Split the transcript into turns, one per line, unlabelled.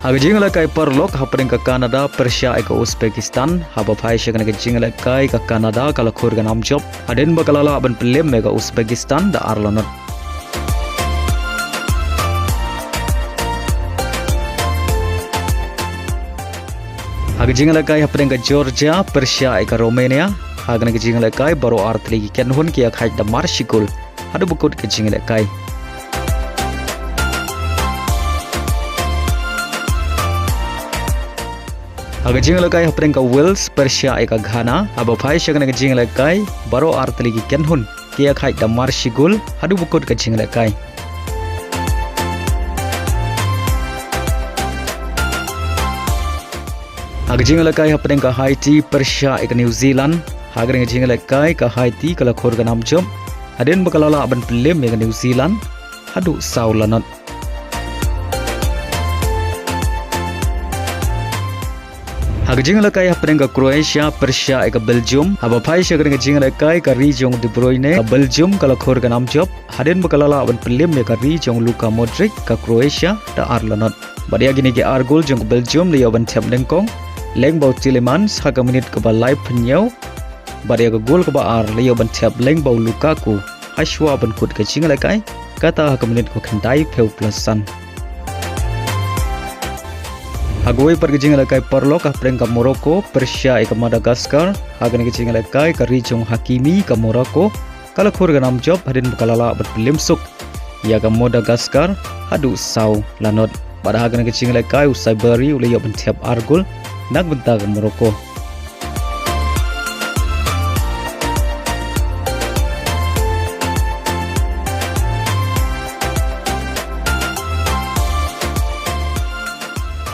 Haga jingla kai perlok hapring ke Kanada, Persia ke Uzbekistan, haba phai shagana ke jingla kai ke Kanada kala khur ganam job. Aden bakalala ban Liem ke Uzbekistan da arlanot. Haga jingla kai hapring ke Georgia, Persia ke Romania, haga ke jingla kai baru artli ki kenhun ki akhai da marshikul. Haduh bukut ke jingla kai. Haga jingla kai hapring ke Wales, Persia ke Ghana, haba phai shagana ke jingla kai baru artli ki kenhun ki akhai da marshikul. Haduh bukut ke jingla kai. Haga jingla kai hapring ke Haiti, Persia ke New Zealand, haga ke jingla kai ke Haiti kala khur ganam job. Aden bakalala ban Liem ke New Zealand. Haduh saulanot. Haga jingla kai hapring ke Croatia, Persia ke Belgium, haba phai shagana ke jingla kai ke region de Bruyne ke Belgium kala khur ganam job. Aden bakalala ban Liem ke region Luka Modric ke Croatia da arlanot. Badia gini ke argol jong Belgium liya ban thep lengkong. Leng bau Tillemans haga menit ke ba live penyau. Badia ke gol ke ba ar liya ban thep leng bau Lukaku. Hashwa ban kut ke jingla kai kata haga menit ko khandai peu plusan. Hagoi per ke jingla kai perlok hapring ke Morocco, Persia ke Madagascar, haga ke jingla kai ke region Hakimi ke Morocco. Kala khur ganam job hadin bakalala bat Liem suk. Ya ke Madagascar haduh sau lanot. Pada haga ke jingla kai usai beri uliya ban thep argol nak bentar ke Morocco.